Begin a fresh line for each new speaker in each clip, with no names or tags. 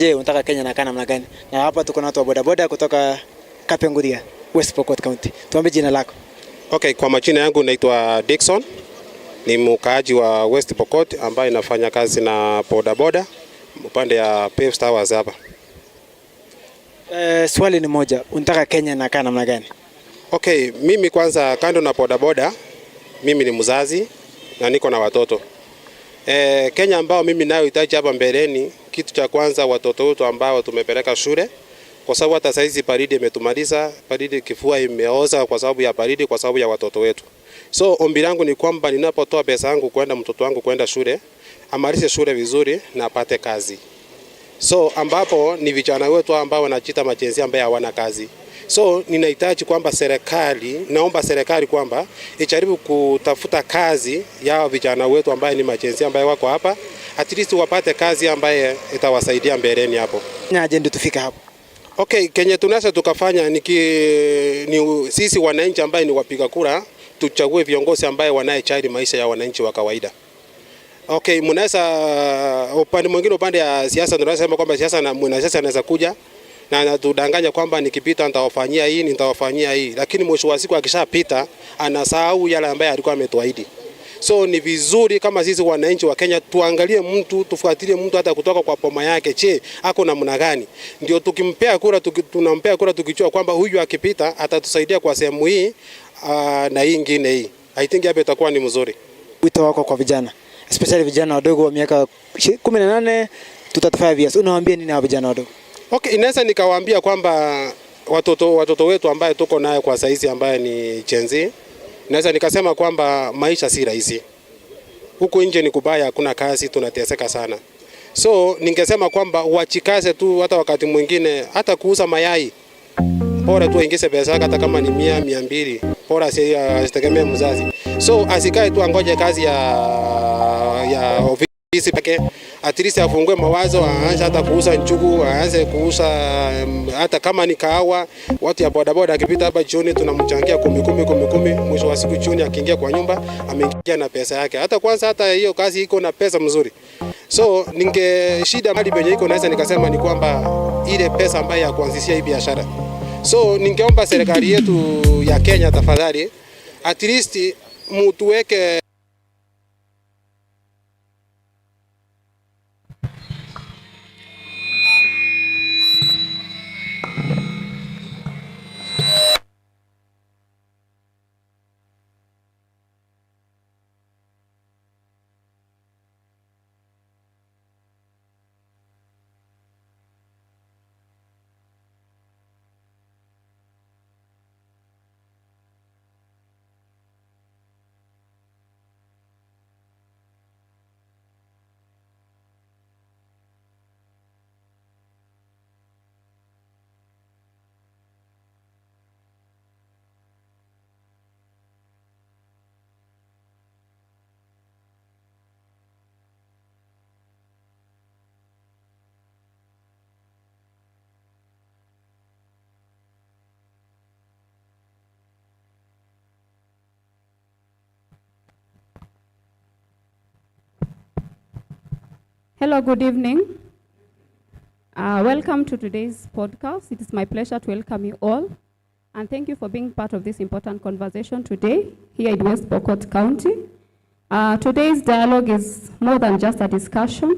Je, unataka Kenya inakaa namna gani? Na hapa tuko na watu wa bodaboda kutoka Kapenguria, West Pokot County. Tuambie jina lako.
Okay, kwa majina yangu naitwa Dickson. Ni mkaaji wa West Pokot ambaye nafanya kazi na bodaboda upande ya Pave Towers hapa.
Swali ni moja, unataka Kenya inakaa namna gani?
Okay, mimi kwanza kando na bodaboda, mimi ni mzazi na niko na watoto. Kenya ambao mimi nayo hitaji hapa mbeleni, kitu cha kwanza watoto wetu ambao tumepeleka shule, kwa sababu hata saizi baridi imetumaliza, baridi kifua imeoza kwa sababu ya baridi, kwa sababu ya watoto wetu. So ombi langu ni kwamba ninapotoa pesa yangu kwenda mtoto wangu kwenda shule, amalize shule vizuri na apate kazi. So ambapo ni vijana wetu ambao wanachita majenzi ambaye hawana kazi. So ninahitaji kwamba naomba serikali kwamba ijaribu kutafuta kazi ya vijana wetu ambaye ni majenzi ambaye wako hapa, at least wapate kazi ambaye itawasaidia mbeleni hapo.
Na ajenda tufika hapo.
Okay, Kenya tunaweza tukafanya ni sisi wananchi ambaye ni wapiga kura, tuchague viongozi ambaye wanayejali maisha ya wananchi wa kawaida. Okay, mnaweza upande mwingine, upande ya siasa tunasema kwamba siasa na mwanasiasa anaweza kuja na anatudanganya kwamba nikipita nitawafanyia hii, nitawafanyia hii, lakini mwisho wa siku akishapita anasahau yale ambaye alikuwa ametuahidi. So ni vizuri kama sisi wananchi wa Kenya tuangalie mtu, tufuatilie mtu hata kutoka kwa poma yake, je, ako namna gani? Ndio tukimpea kura, tunampea kura tukijua kwamba huyu akipita atatusaidia kwa sehemu hii na hii nyingine hii. I think hapo itakuwa ni mzuri.
Wito wako kwa vijana, especially vijana wadogo wa miaka 18 to 35 years, unawaambia nini hao vijana wadogo?
Okay, inaweza nikawaambia kwamba watoto wetu ambaye tuko naye kwa saizi ambaye ni Gen Z, naweza nikasema kwamba maisha si rahisi. Huku nje ni kubaya, hakuna kazi, tunateseka sana. So ningesema kwamba wachikaze tu, hata wakati mwingine hata kuuza mayai. Bora tu ingize pesa hata kama ni 100, 200. Bora asitegemee mzazi. So asikae tu angoje kazi ya ofisi pekee. At least afungue mawazo, aanze hata kuuza njugu, aanze kuuza hata kama ni kahawa. Watu ya bodaboda akipita hapa jioni tunamchangia 10. Mwisho wa siku jioni akiingia kwa nyumba ameingia na pesa yake. Hata hiyo kazi iko na pesa mzuri. So shida mali penye iko naweza nikasema ni kwamba ile pesa ambayo ya kuanzishia hii biashara. So ningeomba serikali yetu ya Kenya tafadhali, at least mtu weke.
Hello, good evening. Welcome to today's podcast. It is my pleasure to welcome you all, and thank you for being part of this important conversation today here in West Pokot County. Today's dialogue is more than just a discussion.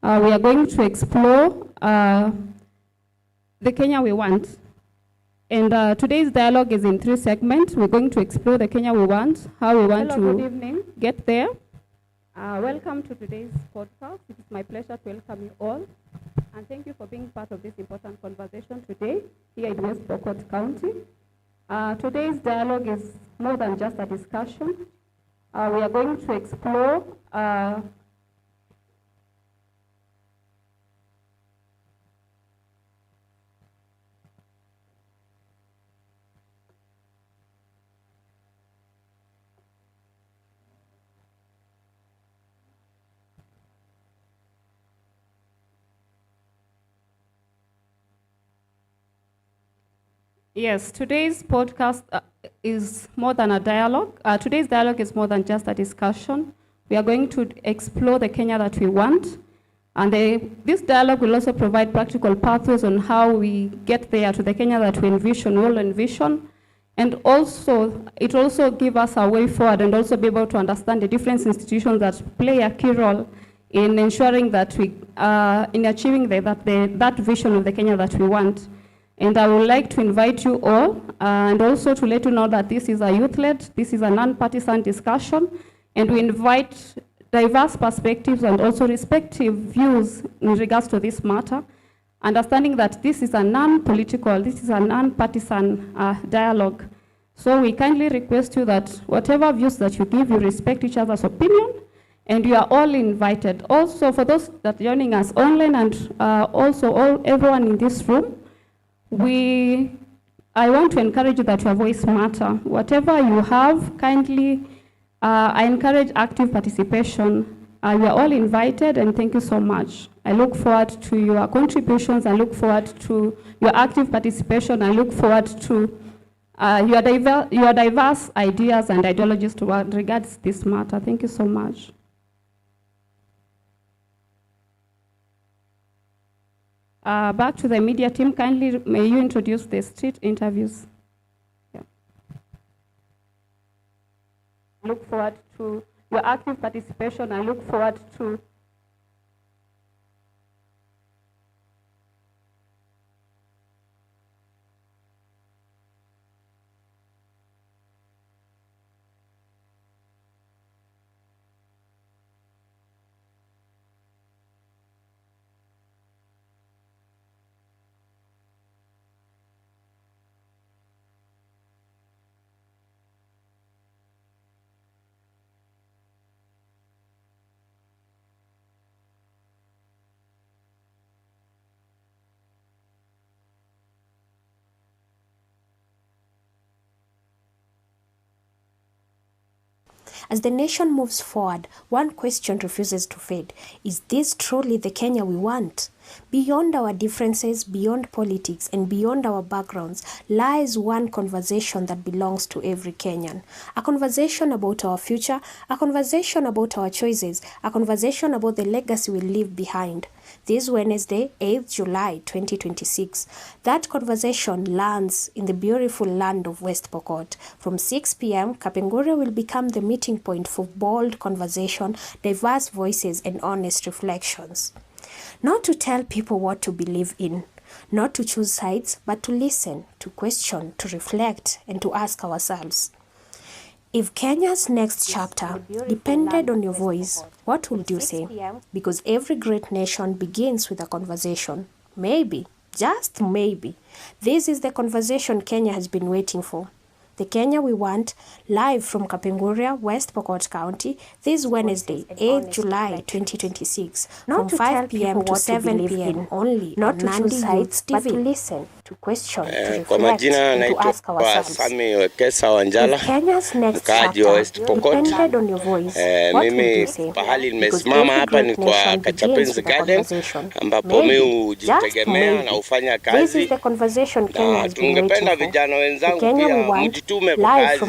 We are going to explore the Kenya we want. And today's dialogue is in 3 segments. We're going to explore the Kenya we want, how we want to get there. Welcome to today's podcast. It is my pleasure to welcome you all, and thank you for being part of this important conversation today here in West Pokot County. Today's dialogue is more than just a discussion. We are going to explore Yes, today's podcast is more than a dialogue. Today's dialogue is more than just a discussion. We are going to explore the Kenya that we want. And this dialogue will also provide practical pathways on how we get there to the Kenya that we envision, we all envision. And also, it also gives us a way forward and also be able to understand the different institutions that play a key role in ensuring that we, in achieving that vision of the Kenya that we want. And I would like to invite you all, and also to let you know that this is a youth-led, this is a non-partisan discussion, and we invite diverse perspectives and also respective views in regards to this matter, understanding that this is a non-political, this is a non-partisan dialogue. So we kindly request you that whatever views that you give, you respect each other's opinion, and you are all invited. Also, for those that are joining us online and also everyone in this room, I want to encourage you that your voice matter. Whatever you have, kindly, I encourage active participation. You are all invited, and thank you so much. I look forward to your contributions. I look forward to your active participation. I look forward to your diverse ideas and ideologies regards this matter. Thank you so much. Back to the media team, kindly may you introduce the street interviews. Yeah. I look forward to your active participation. I look forward to
As the nation moves forward, one question refuses to fade. Is this truly the Kenya we want? Beyond our differences, beyond politics, and beyond our backgrounds, lies one conversation that belongs to every Kenyan. A conversation about our future, a conversation about our choices, a conversation about the legacy we leave behind. This Wednesday, 8th July 2026, that conversation lands in the beautiful land of West Pokot. From 6 p.m., Kapenguria will become the meeting point for bold conversation, diverse voices, and honest reflections. Not to tell people what to believe in, not to choose sides, but to listen, to question, to reflect, and to ask ourselves, if Kenya's next chapter depended on your voice, what would you say? Because every great nation begins with a conversation. Maybe, just maybe, this is the conversation Kenya has been waiting for. The Kenya we want, live from Kapenguria, West Pokot County, this Wednesday, 8th July 2026, from 5 p.m. to 7 p.m. only, not to choose sides, but to listen, to question, to reflect, and to ask ourselves. If Kenya's next chapter depended on your voice, what would you say?
Pahali nimesimama hapa ni kwa Kachapenzi Garden ambapo mimi hujitegemea na ufanya kazi. Tungependa vijana wenzangu pia mjitume kwa kazi.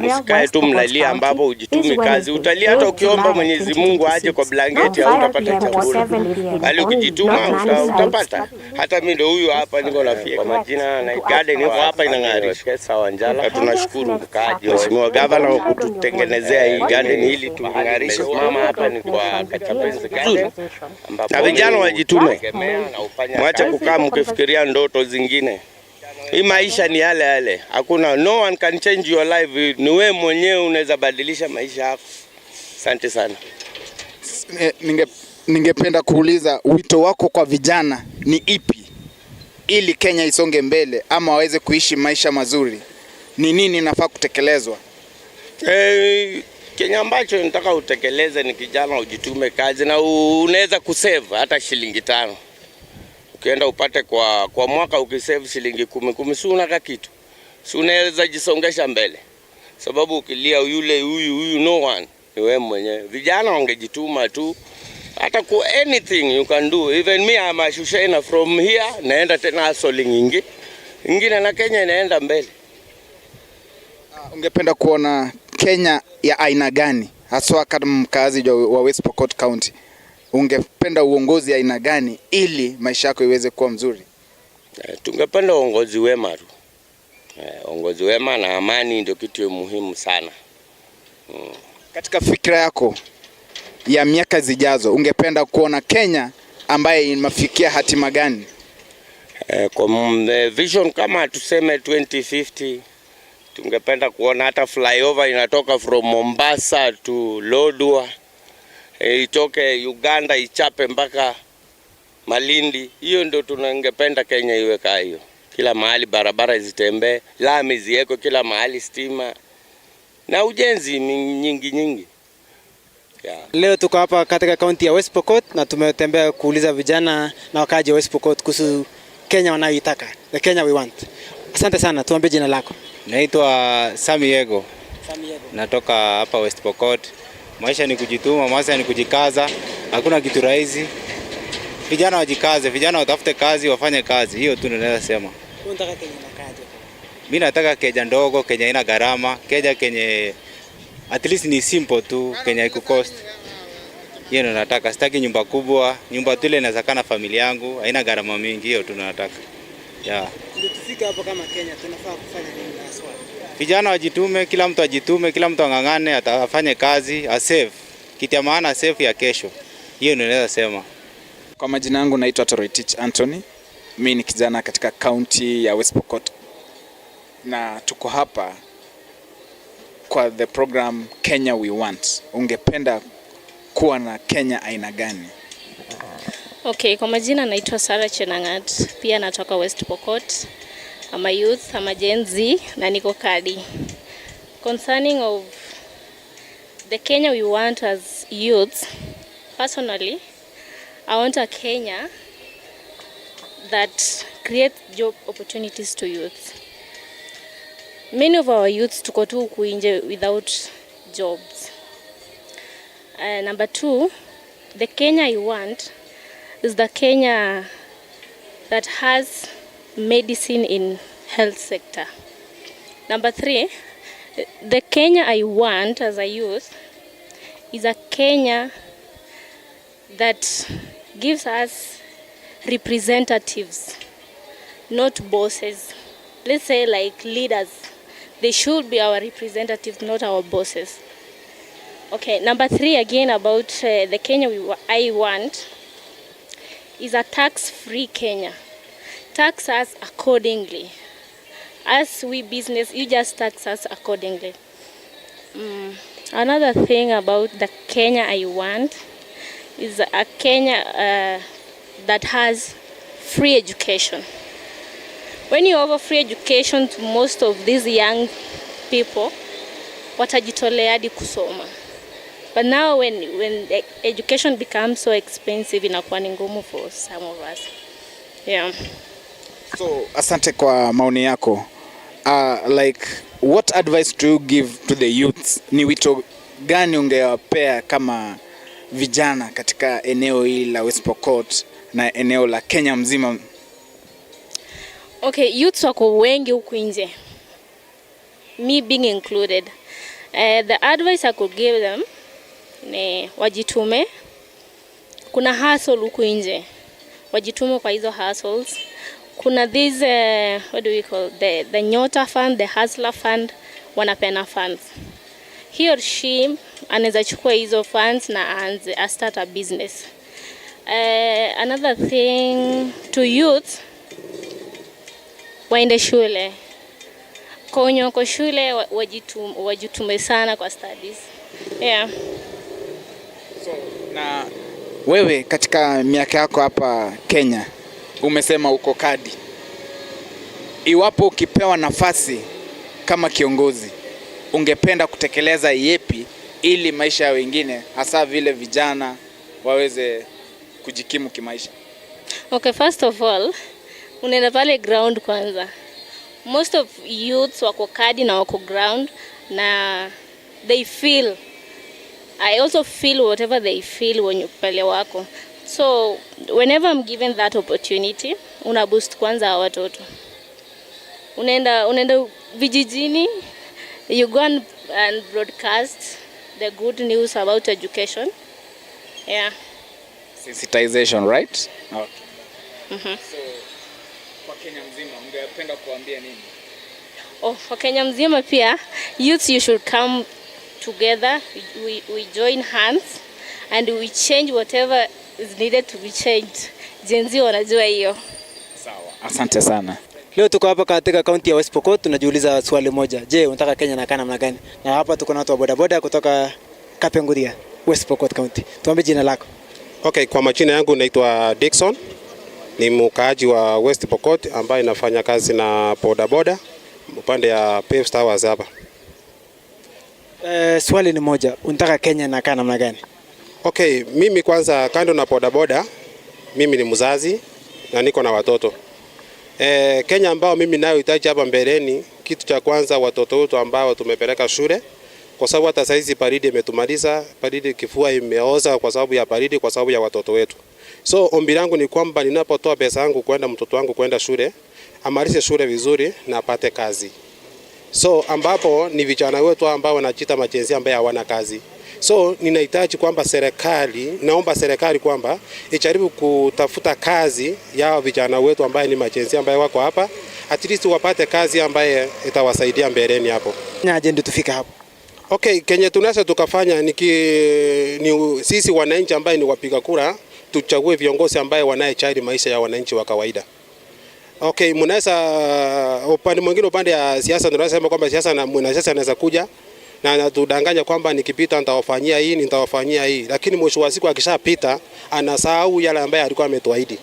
Usikae tu mlalia ambapo hujitumi kazi. Utalia hata ukiomba Mwenyezi Mungu aje kwa blanketi hautapata chakula. Bali ukijituma utapata. Hata mimi ndio huyu hapa niko nafia. Kwa majina na garden iko hapa inang'arisha. Sawa njala. Tunashukuru kaji Mheshimiwa Governor kwa kututengenezea hii garden ili tung'arishe. Mama hapa ni kwa Kachapenzi Garden. Na vijana wajitume. Mwache kukaa mkifikiria ndoto zingine. Hii maisha ni yale yale. Hakuna, no one can change your life. Ni wewe mwenyewe unaweza badilisha maisha yako. Asante sana.
Ningependa kuuliza wito wako kwa vijana ni ipi ili Kenya isonge mbele ama waweze kuishi maisha mazuri? Ni nini inafaa kutekelezwa?
Kenya ambacho nataka utekeleze ni kijana ujitume kazi na unaweza kusave hata shilingi 5. Ukienda upate kwa mwaka ukisave shilingi 10 si unaka kitu. Si unaweza jisongesha mbele. Sababu ukilia yule huyu no one ni wewe mwenyewe. Vijana wangejituma tu. Hata ku anything you can do. Even me I'm a Shushaina from here naenda tena hustling ingine na Kenya inaenda mbele.
Ungependa kuona Kenya ya aina gani haswa kama mkazi wa West Pokot County? ungependa uongozi aina gani ili maisha yako iweze kuwa mzuri?
Tungependa uongozi wema tu. Uongozi wema na amani ndio kitu muhimu sana.
Katika fikra yako ya miaka zijazo, ungependa kuona Kenya ambaye imefikia hatima gani?
Kwa vision kama tuseme 2050, tungependa kuona hata flyover inatoka from Mombasa to Lodwar, itoke Uganda ichape mpaka Malindi. Hiyo ndio tunangependa Kenya iwe kama hiyo. Kila mahali barabara zitembee, lami ziwekwe kila mahali, stima na ujenzi nyingi. Yeah.
Leo tuko hapa katika kaunti ya West Pokot na tumetembea kuuliza vijana na wakaji wa West Pokot kuhusu Kenya wanayoitaka, the Kenya we want. Asante sana, tuambie jina lako.
Naitwa Samiego. Natoka hapa West Pokot. Maisha ni kujituma, maisha ni kujikaza. Hakuna kitu rahisi. Vijana wajikaze, vijana watafute kazi, wafanye kazi. Hiyo tu naweza sema.
Unataka Kenya inakaje?
Mimi nataka Kenya ndogo, Kenya ina gharama, Kenya at least ni simple tu, Kenya iko cost. Hiyo ndio nataka. Sitaki nyumba kubwa, nyumba tu ile inaweza kana familia yangu, haina gharama mingi, hiyo tu nataka. Yeah.
Ndio tufika hapo kama Kenya tunafaa kufanya nini haswa?
Vijana wajitume, kila mtu ajitume, kila mtu angangane, afanye kazi, asave. Kitu ya maana save ya kesho. Hiyo ndio naweza sema.
Kwa majina yangu naitwa Toroitich Anthony. Mimi ni kijana katika county ya West Pokot. Na tuko hapa kwa the program Kenya We Want. Ungependa kuwa na Kenya aina gani?
Okay, kwa majina naitwa Sarah Chenangat. Pia natoka West Pokot. I'm a youth, I'm a Gen Z, na niko kadi. Concerning of the Kenya we want as youths, personally, I want a Kenya that creates job opportunities to youth. Many of our youths tuko tu huku nje without jobs. Number 2, the Kenya I want is the Kenya that has medicine in health sector. Number 3, the Kenya I want as a youth is a Kenya that gives us representatives, not bosses. Let's say like leaders. They should be our representatives, not our bosses. Okay, number 3 again about the Kenya I want is a tax-free Kenya. Tax us accordingly. As we business, you just tax us accordingly. Another thing about the Kenya I want is a Kenya that has free education. When you offer free education to most of these young people, watajitolea hadi kusoma. But now when the education becomes so expensive, inakuwa ni ngumu for some of us. Yeah.
So, asante kwa maoni yako. Like, what advice do you give to the youths? Ni wito gani ungewapea kama vijana katika eneo hili la West Pokot na eneo la Kenya mzima?
Okay, youths wako wengi huku nje, me being included. The advice I could give them ni wajitume. Kuna hustle huku nje, wajitume kwa hizo hustles. Kuna this what do we call the Nyota fund, the hustler fund, wanapena funds. He or she anaweza chukua hizo funds na aanze a start a business. Another thing to youth, waende shule. Konyo kwa shule wajitume sana kwa studies. Yeah.
So, na wewe katika miaka yako hapa Kenya, umesema uko kadi. Iwapo ukipewa nafasi kama kiongozi, ungependa kutekeleza yepi ili maisha ya wengine, hasa vile vijana, waweze kujikimu kimaisha?
Okay, first of all, unaenda pale ground kwanza. Most of youths wako kadi na wako ground na they feel. I also feel whatever they feel when you pale wako. So whenever I'm given that opportunity, una boost kwanza watoto. Unaenda vijijini, you go and broadcast the good news about education. Yeah.
Sensitization, right? Okay.
So
kwa Kenya mzima ungependa kuambia nini?
For Kenya mzima pia, youths you should come together, we join hands and we change whatever is needed to be changed. Gen Z wanajua hiyo.
Sawa. Asante sana.
Leo tuko hapa katika kaunti ya West Pokot, tunajiuliza swali moja. Je, unataka Kenya inakaa namna gani? Na hapa tuko na watu wa bodaboda kutoka Kapenguria, West Pokot County. Tuambie jina lako.
Okay, kwa majina yangu naitwa Dickson. Ni mkaaji wa West Pokot ambaye nafanya kazi na bodaboda upande ya Pave Towers hapa.
Swali ni moja. Unataka Kenya inakaa namna gani?
Okay, mimi kwanza kando na bodaboda, mimi ni mzazi na niko na watoto. Kenya ambao mimi nayo hitaji hapa mbeleni, kitu cha kwanza watoto wetu ambao tumepeleka shule, kwa sababu hata saizi baridi imetumaliza, baridi kifua imeoza kwa sababu ya baridi, kwa sababu ya watoto wetu. So ombi langu ni kwamba ninapotoa pesa yangu kwenda mtoto wangu kwenda shule, amalize shule vizuri na apate kazi. So ambapo ni vijana wetu ambao wanachita majenzi ambaye hawana kazi. So ninahitaji kwamba naomba serikali kwamba ijaribu kutafuta kazi ya vijana wetu ambaye ni majenzi ambaye wako hapa, at least wapate kazi ambaye itawasaidia mbeleni hapo.
Na ajenda tufika hapo.
Okay, Kenya tunaweza tukafanya ni sisi wananchi ambaye ni wapiga kura, tuchague viongozi ambaye wanayejali maisha ya wananchi wa kawaida. Okay, mnaweza upande mwingine, upande ya siasa tunasema kwamba siasa na mwanasiasa anaweza kuja na anatudanganya kwamba nikipita nitawafanyia hii, nitawafanyia hii, lakini mwisho wa siku akishapita anasahau yale ambaye alikuwa ametuahidi.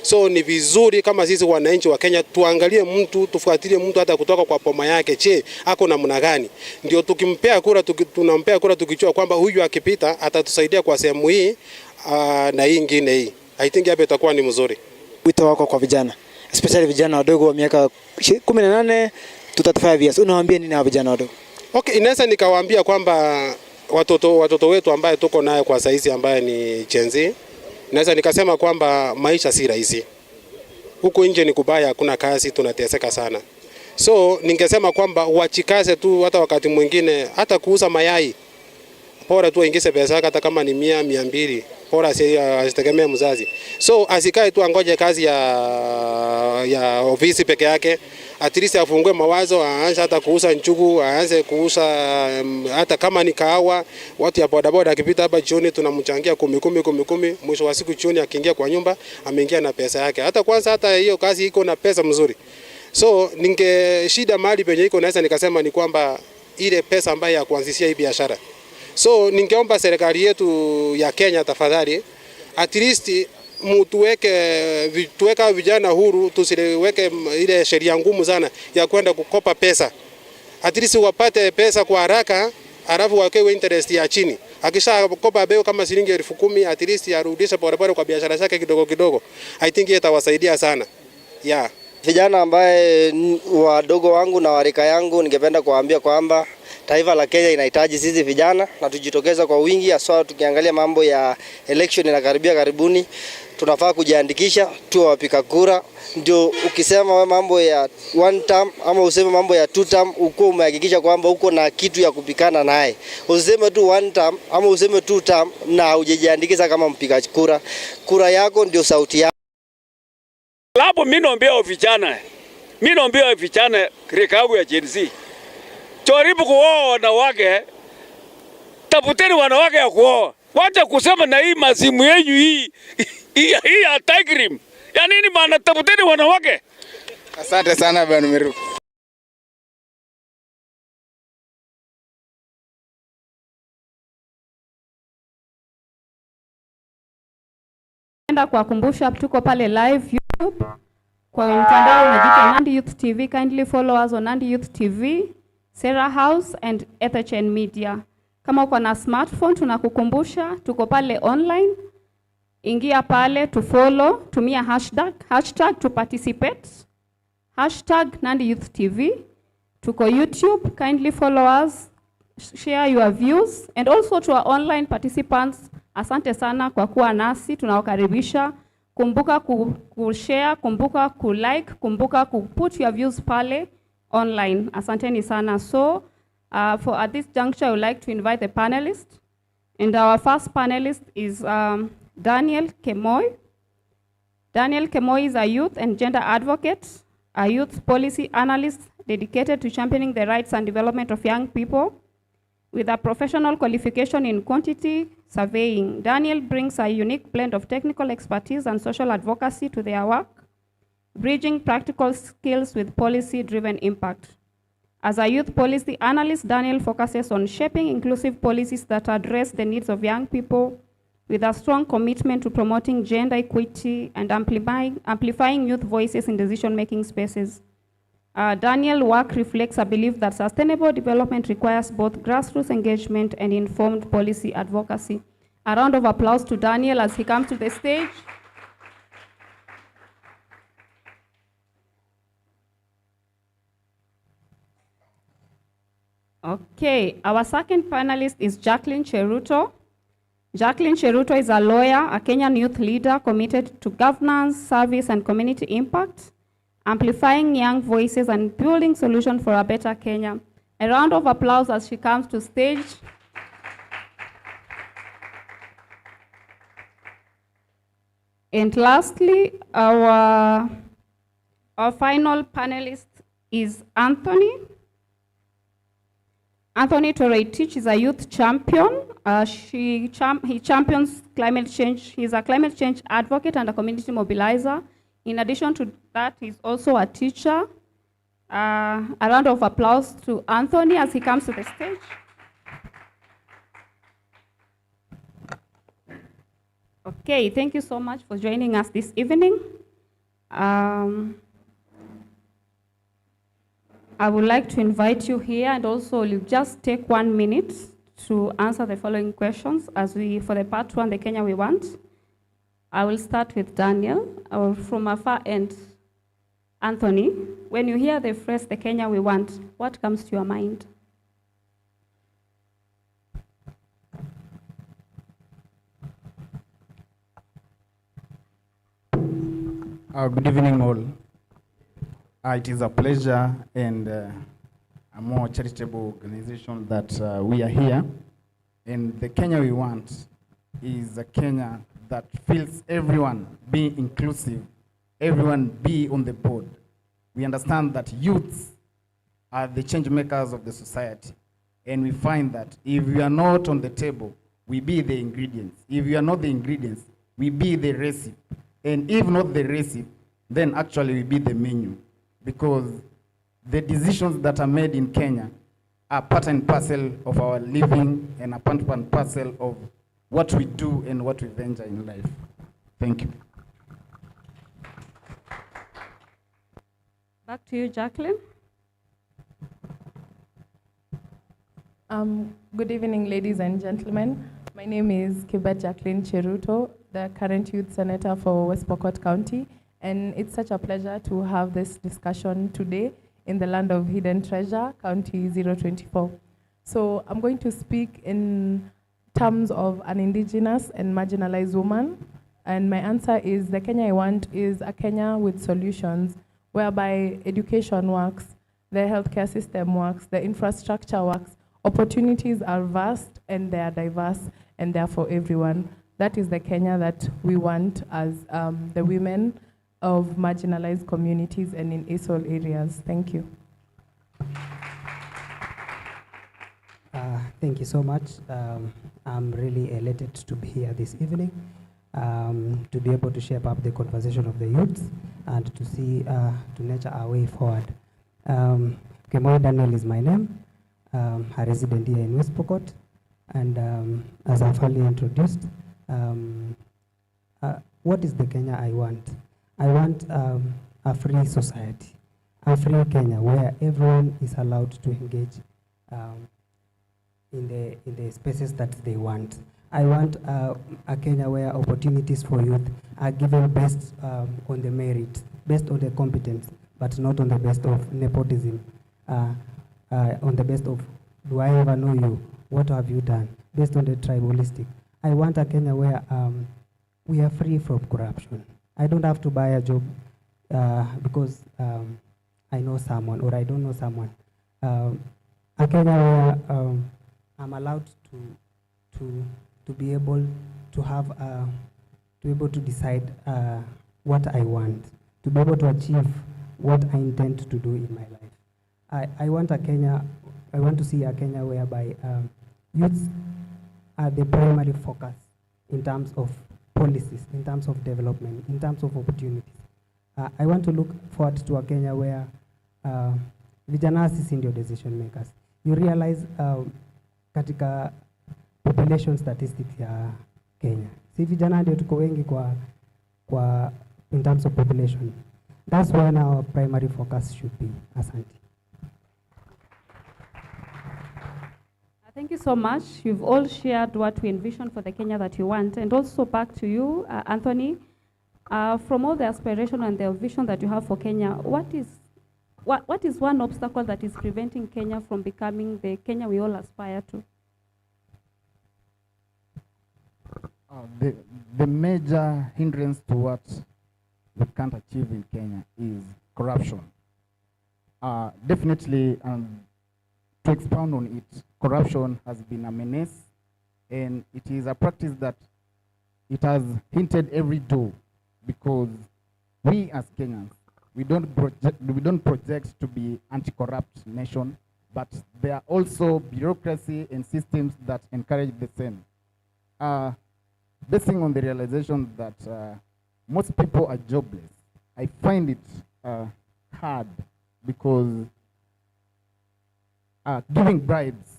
So ni vizuri kama sisi wananchi wa Kenya tuangalie mtu, tufuatilie mtu hata kutoka kwa poma yake, je, ako namna gani? Ndio tukimpea kura, tunampea kura tukijua kwamba huyu akipita atatusaidia kwa sehemu hii na hii nyingine hii. I think hapo itakuwa ni mzuri.
Wito wako kwa vijana, especially vijana wadogo wa miaka 18 to 35 years. Unawaambia nini hao vijana wadogo?
Okay, inaweza nikawaambia kwamba watoto wetu ambaye tuko naye kwa saizi ambaye ni Gen Z, naweza nikasema kwamba maisha si rahisi. Huko nje ni kubaya, hakuna kazi, tunateseka sana. So ningesema kwamba wachikaze tu, hata wakati mwingine hata kuuza mayai. Bora tu aingize pesa hata kama ni 100, 200. Bora asitegemee mzazi. So asikae tu angoje kazi ya ofisi peke yake. At least afungue mawazo, aanze hata kuuza njugu, aanze kuuza hata kama ni kahawa. Watu ya bodaboda akipita hapa jioni tunamchangia 10. Mwisho wa siku jioni akiingia kwa nyumba ameingia na pesa yake. Hata kwanza hata hiyo kazi iko na pesa mzuri. So shida mali penye iko naweza nikasema ni kwamba ile pesa ambayo ya kuanzishia hii biashara. So ningeomba serikali yetu ya Kenya tafadhali, at least tuweka vijana huru, tusiweke ile sheria ngumu sana ya kwenda kukopa pesa. At least wapate pesa kwa haraka, alafu wakewe interest ya chini. Akisha kopa beo kama shilingi 10,000, at least arudishe pole kwa biashara zake kidogo kidogo. I think itawasaidia sana. Yeah.
Vijana ambaye wadogo wangu na warika yangu, ningependa kuwaambia kwamba taifa la Kenya inahitaji sisi vijana na tujitokeza kwa wingi, hasa tukiangalia mambo ya election inakaribia karibuni. Tunafaa kujiandikisha, tuwe wapiga kura. Ndio ukisema mambo ya one term ama useme mambo ya two term, uko umehakikisha kwamba uko na kitu ya kupikana naye. Useme tu one term ama useme two term na hujajiandikisha kama mpiga kura. Kura yako ndio sauti yako.
Lapo mimi naambia vijana rikabu ya Gen Z. Jaribu kuoa wanawake, tafuteni wanawake ya kuoa. Wacha kusema na hii masimu yenu hii ya Tigrim. Ya nini maana tafuteni wanawake?
Asante sana Bwana Miru.
Napenda kuwakumbusha tuko pale live YouTube kwa mtandao unajiita Nandi Youth TV. Kindly follow us on Nandi Youth TV, Sarah House and FHN Media. Kama uko na smartphone tunakukumbusha tuko pale online. Ingia pale to follow, tumia hashtag to participate. #Nandi Youth TV. Tuko YouTube, kindly follow us, share your views, and also to our online participants, asante sana kwa kuwa nasi, tunawakaribisha. Kumbuka kushare, kumbuka kulike, kumbuka put your views pale online. Asanteni sana. So for at this juncture I would like to invite the panelists, and our first panelist is Daniel Kemoy. Daniel Kemoy is a youth and gender advocate, a youth policy analyst dedicated to championing the rights and development of young people. With a professional qualification in quantity surveying, Daniel brings a unique blend of technical expertise and social advocacy to their work, bridging practical skills with policy-driven impact. As a youth policy analyst, Daniel focuses on shaping inclusive policies that address the needs of young people with a strong commitment to promoting gender equity and amplifying youth voices in decision-making spaces. Daniel's work reflects a belief that sustainable development requires both grassroots engagement and informed policy advocacy. A round of applause to Daniel as he comes to the stage. Okay, our second panelist is Jacqueline Cheruto. Jacqueline Cheruto is a lawyer, a Kenyan youth leader committed to governance, service, and community impact, amplifying young voices and building solutions for a better Kenya. A round of applause as she comes to stage. And lastly, our final panelist is Anthony. Anthony Toreitich is a youth champion. He champions climate change. He's a climate change advocate and a community mobilizer. In addition to that, he's also a teacher. A round of applause to Anthony as he comes to the stage. Okay, thank you so much for joining us this evening. I would like to invite you here, and also you just take 1 minute to answer the following questions for the part 1, the Kenya we want. I will start with Daniel, from a far end. Anthony, when you hear the phrase, the Kenya we want, what comes to your mind?
Good evening all. It is a pleasure and a more charitable organization that we are here. And the Kenya we want is a Kenya that feels everyone be inclusive, everyone be on the board. We understand that youths are the change makers of the society. And we find that if we are not on the table, we be the ingredients. If we are not the ingredients, we be the recipe. And if not the recipe, then actually we be the menu. Because the decisions that are made in Kenya are part and parcel of our living and a part and parcel of what we do and what we venture in life. Thank you.
Back to you, Jacqueline.
Good evening, ladies and gentlemen. My name is Kibet Jacqueline Cheruto, the current youth senator for West Pokot County. And it's such a pleasure to have this discussion today in the land of hidden treasure, County 024. So I'm going to speak in terms of an indigenous and marginalized woman. And my answer is the Kenya I want is a Kenya with solutions, whereby education works, the healthcare system works, the infrastructure works, opportunities are vast and they are diverse and they're for everyone. That is the Kenya that we want as the women of marginalized communities and in ASOL areas. Thank you.
Thank you so much. I'm really elated to be here this evening, to be able to shape up the conversation of the youths and to see, to nurture our way forward. Kemoy Daniel is my name. A resident here in West Pokot, and as I've earlier introduced, what is the Kenya I want? I want a free society, a free Kenya where everyone is allowed to engage in the spaces that they want. I want a Kenya where opportunities for youth are given based on the merit, based on the competence, but not on the base of nepotism, on the base of, do I ever know you? What have you done? Based on the tribalistic. I want a Kenya where we are free from corruption. I don't have to buy a job because I know someone or I don't know someone. A Kenya where I'm allowed to be able to have be able to decide what I want, to be able to achieve what I intend to do in my life. I want to see a Kenya whereby youths are the primary focus in terms of policies, in terms of development, in terms of opportunities. I want to look forward to a Kenya where vijana sisi ndio decision makers. You realize katika population statistics ya Kenya, si vijana ndio tuko wengi kwa in terms of population. That's where our primary focus should be. Asante.
Thank you so much. You've all shared what we envision for the Kenya that you want. And also back to you, Anthony. From all the aspiration and the vision that you have for Kenya, what is one obstacle that is preventing Kenya from becoming the Kenya we all aspire to?
The major hindrance to what we can't achieve in Kenya is corruption. Definitely, to expound on it, corruption has been a menace, and it is a practice that it has hinted every door, because we as Kenyans, we don't project to be anti-corrupt nation, but there are also bureaucracy and systems that encourage the same. Basing on the realization that most people are jobless, I find it hard, because giving bribes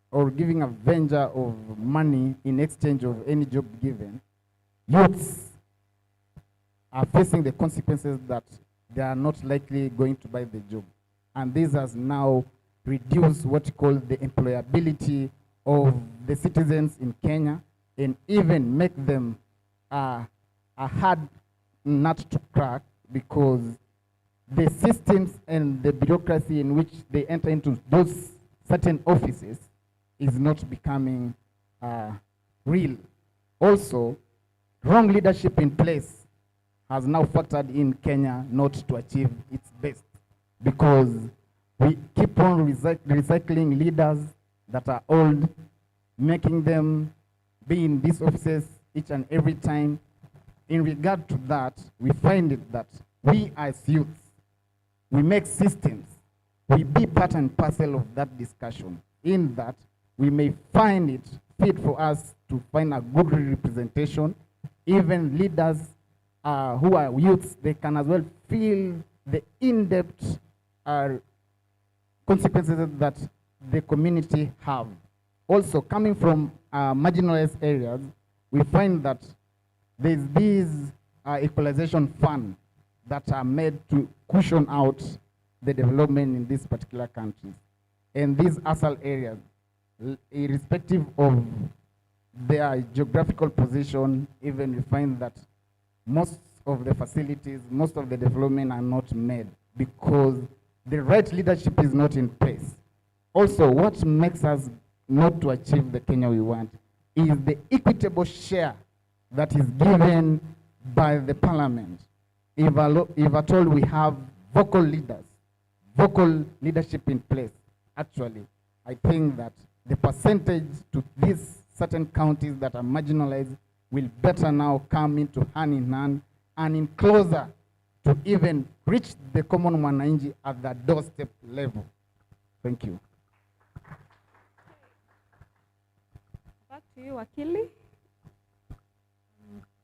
or giving a venture of money in exchange of any job given, youths are facing the consequences that they are not likely going to buy the job. And this has now reduced what you call the employability of the citizens in Kenya, and even make them a hard nut to crack, because the systems and the bureaucracy in which they enter into those certain offices is not becoming real. Also, wrong leadership in place has now factored in Kenya not to achieve its best, because we keep on recycling leaders that are old, making them be in these offices each and every time. In regard to that, we find it that we as youths, we make systems, we be part and parcel of that discussion, in that we may find it fit for us to find a good representation. Even leaders who are youths, they can as well feel the in-depth consequences that the community have. Also, coming from marginalized areas, we find that there's these equalization funds that are made to cushion out the development in these particular countries. And these ASAL areas, irrespective of their geographical position, even we find that most of the facilities, most of the development are not made because the right leadership is not in place. Also, what makes us not to achieve the Kenya we want is the equitable share that is given by the parliament. If at all we have vocal leaders, vocal leadership in place, actually, I think that the percentage to these certain counties that are marginalized will better now come into hand in hand and in closer to even reach the common mwananchi at the doorstep level. Thank you.
Back to you, Wakili.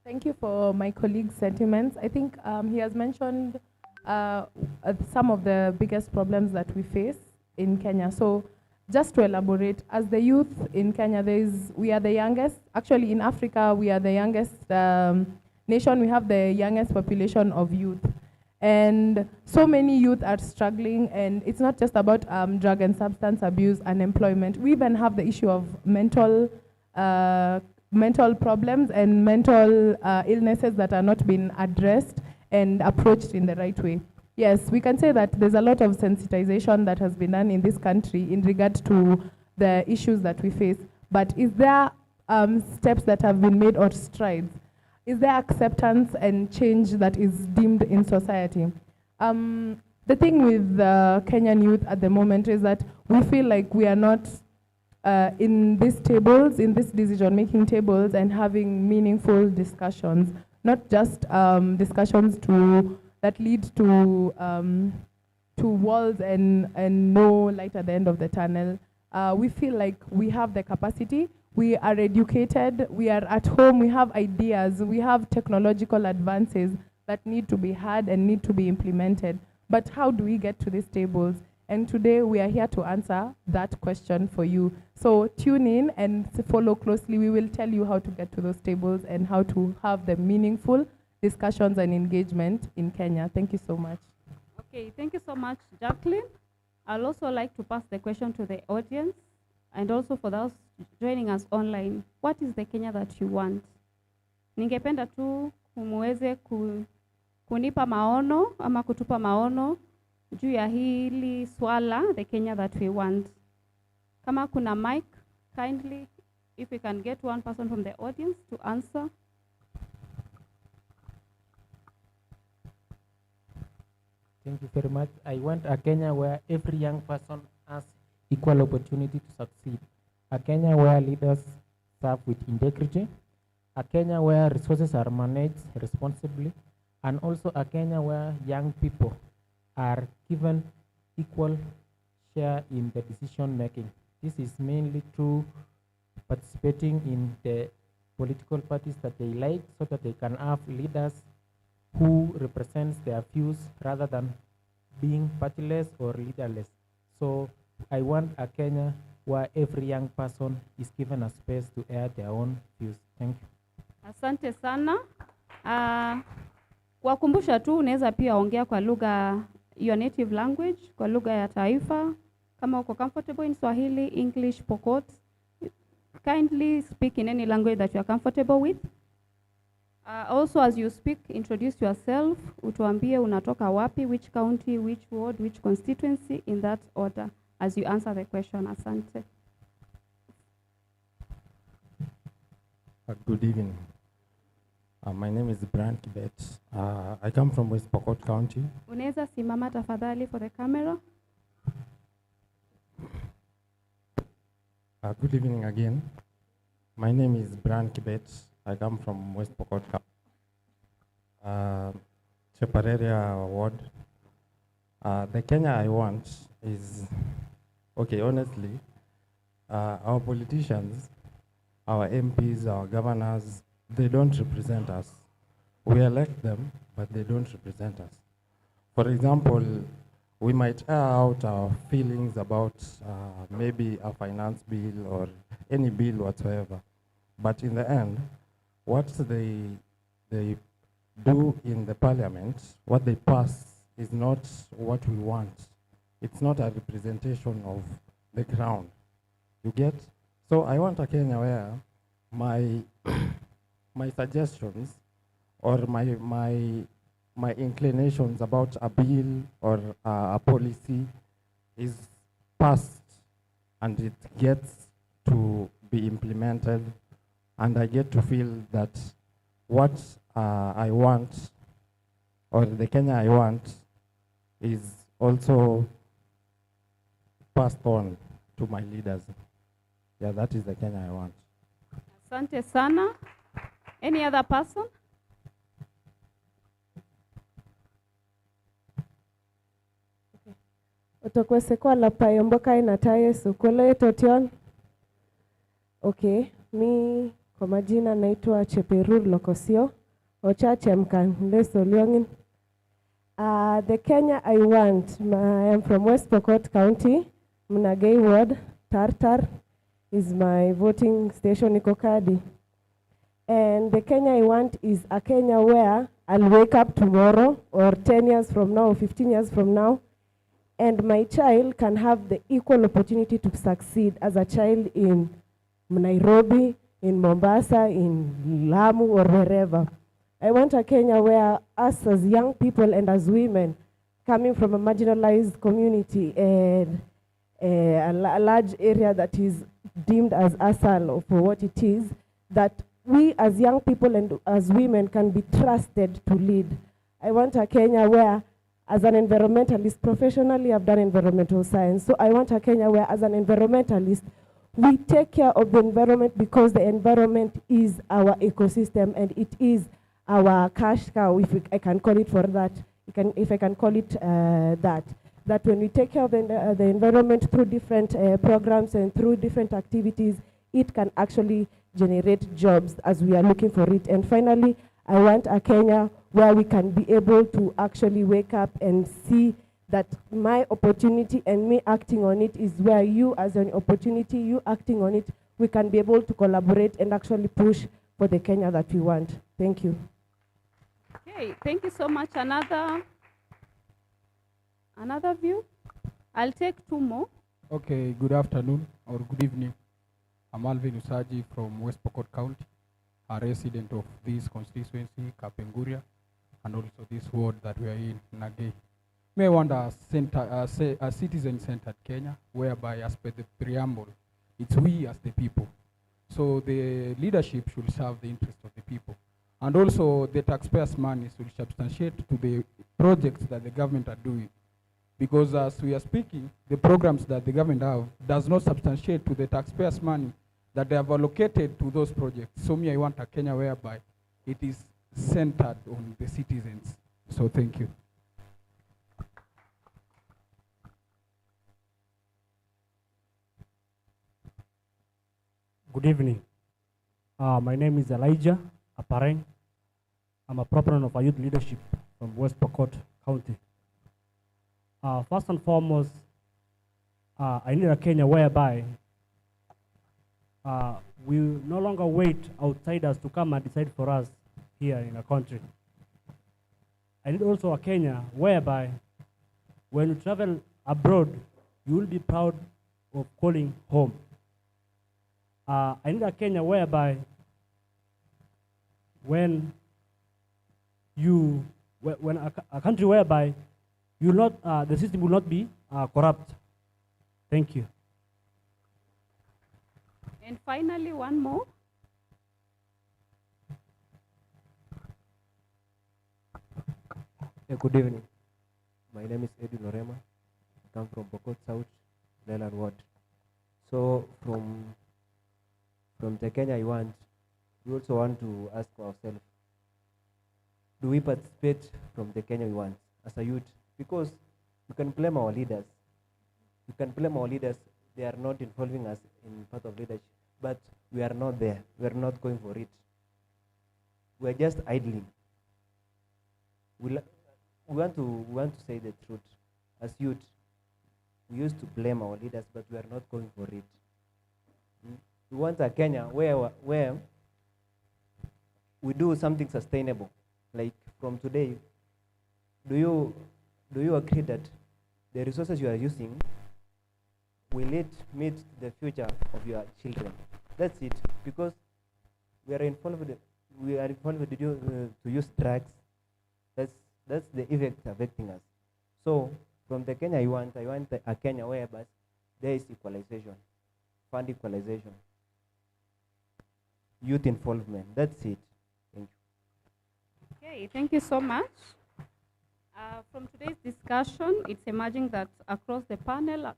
Thank you for my colleague's sentiments. I think he has mentioned some of the biggest problems that we face in Kenya. So just to elaborate, as the youth in Kenya, we are the youngest. Actually, in Africa, we are the youngest nation. We have the youngest population of youth. And so many youth are struggling, and it's not just about drug and substance abuse, unemployment. We even have the issue of mental problems and mental illnesses that are not being addressed and approached in the right way. Yes, we can say that there's a lot of sensitization that has been done in this country in regard to the issues that we face. But is there steps that have been made or strides? Is there acceptance and change that is deemed in society? The thing with the Kenyan youth at the moment is that we feel like we are not in these tables, in these decision-making tables, and having meaningful discussions. not just discussions that lead to walls and no light at the end of the tunnel. We feel like we have the capacity, we are educated, we are at home, we have ideas, we have technological advances that need to be had and need to be implemented. But how do we get to these tables? And today we are here to answer that question for you. So tune in and follow closely. We will tell you how to get to those tables and how to have the meaningful discussions and engagement in Kenya. Thank you so much.
Okay, thank you so much, Jacqueline. I'll also like to pass the question to the audience and also for those joining us online. What is the Kenya that you want? Ningependa tu muweze kunipa maono ama kutupa maono juu ya hili swala, the Kenya that we want. Kama kuna mic, kindly, if we can get one person from the audience to answer.
Thank you very much. I want a Kenya where every young person has equal opportunity to succeed. A Kenya where leaders serve with integrity. A Kenya where resources are managed responsibly. And also a Kenya where young people are given equal share in the decision making. This is mainly through participating in the political parties that they like, so that they can have leaders who represents their views rather than being partyless or leaderless. So I want a Kenya where every young person is given a space to air their own views. Thank you.
Asante sana. Wakumbusha tu unaweza pia ongea kwa lugha your native language, kwa lugha ya taifa. Kama uko comfortable in Swahili, English, Pokot, kindly speak in any language that you are comfortable with. Also, as you speak, introduce yourself. Utuambie unatoka wapi, which county, which ward, which constituency, in that order, as you answer the question. Asante.
Good evening. My name is Brian Kibet. I come from West Pokot County.
Unaweza simama tafadhali for the camera.
Good evening again. My name is Brian Kibet. I come from West Pokot County. Chepareria ward. The Kenya I want is, okay, honestly, our politicians, our MPs, our governors, they don't represent us. We elect them, but they don't represent us. For example, we might air out our feelings about maybe a finance bill or any bill whatsoever. But in the end, what they do in the parliament, what they pass is not what we want. It's not a representation of the ground. You get? So I want a Kenya where my suggestions or my inclinations about a bill or a policy is passed and it gets to be implemented, and I get to feel that what I want, or the Kenya I want, is also passed on to my leaders. Yeah, that is the Kenya I want.
Asante sana. Any other person?
Otokwesekwa la payomboka inataye sukule totion. Okay, mi kwa majina naitwa Cheperur Lokosio, Ocha Chemkan, Leso Liongin. The Kenya I want, I am from West Pokot County, Mnagei Ward, Tartar is my voting station, Ikokadi. And the Kenya I want is a Kenya where I'll wake up tomorrow or 10 years from now or 15 years from now, and my child can have the equal opportunity to succeed as a child in Nairobi, in Mombasa, in Lamu, or wherever. I want a Kenya where us as young people and as women coming from a marginalized community and a large area that is deemed as ASAL for what it is, that we as young people and as women can be trusted to lead. I want a Kenya where, as an environmentalist, professionally I've done environmental science, so I want a Kenya where, as an environmentalist, we take care of the environment because the environment is our ecosystem and it is our cash cow, I can call it for that, if I can call it that when we take care of the environment through different programs and through different activities, it can actually generate jobs as we are looking for it. And finally, I want a Kenya where we can be able to actually wake up and see that my opportunity and me acting on it is where you as an opportunity, you acting on it, we can be able to collaborate and actually push for the Kenya that we want. Thank you.
Okay, thank you so much. Another view? I'll take two more.
Okay, good afternoon or good evening. I'm Alvin Usaji from West Pokot County, a resident of this constituency, Kapenguria, and also this ward that we are in, Nagay. May I want a citizen-centered Kenya, whereby as per the preamble, it's we as the people. So the leadership should serve the interest of the people. And also the taxpayers' money should substantiate to the projects that the government are doing. Because as we are speaking, the programs that the government have does not substantiate to the taxpayers' money that they have allocated to those projects. So I want a Kenya whereby it is centered on the citizens. So thank you.
Good evening. My name is Elijah Apareng. I'm a proponent of a youth leadership from West Pokot County. First and foremost, I need a Kenya whereby we no longer wait outsiders to come and decide for us here in our country. I need also a Kenya whereby when you travel abroad, you will be proud of calling home. I need a Kenya whereby when a country whereby you not the system will not be corrupt. Thank you.
And finally, one more.
Good evening. My name is Eddie Lorema. I come from Pokot South, Leland Ward. So from the Kenya I want, we also want to ask ourselves, do we participate from the Kenya we want as a youth? Because we can blame our leaders. We can blame our leaders. They are not involving us in part of leadership, but we are not there. We are not going for it. We are just idling. We want to say the truth. As youth, we used to blame our leaders, but we are not going for it. We want a Kenya where we do something sustainable. Like from today, do you agree that the resources you are using will it meet the future of your children? That's it. Because we are involved to use drugs. That's the effect affecting us. So from the Kenya I want a Kenya whereby there is equalization, fund equalization, youth involvement. That's it. Thank you.
Okay, thank you so much. From today's discussion, it's emerging that across the panel,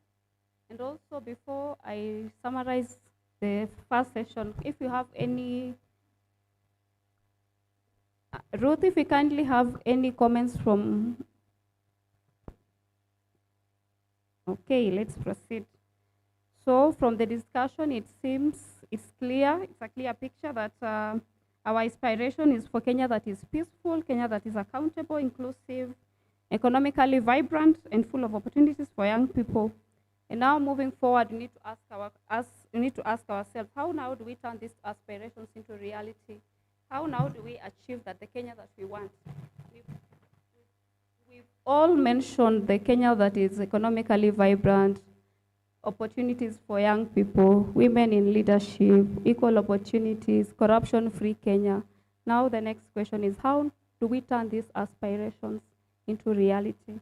and also before I summarize the first session, if you have any, Ruth, if you kindly have any comments from, okay, let's proceed. So from the discussion, it seems it's a clear picture that our aspiration is for Kenya that is peaceful, Kenya that is accountable, inclusive, economically vibrant, and full of opportunities for young people. And now moving forward, we need to ask ourselves, how now do we turn these aspirations into reality? How now do we achieve that the Kenya that we want? We've all mentioned the Kenya that is economically vibrant, opportunities for young people, women in leadership, equal opportunities, corruption-free Kenya. Now the next question is, how do we turn these aspirations into reality?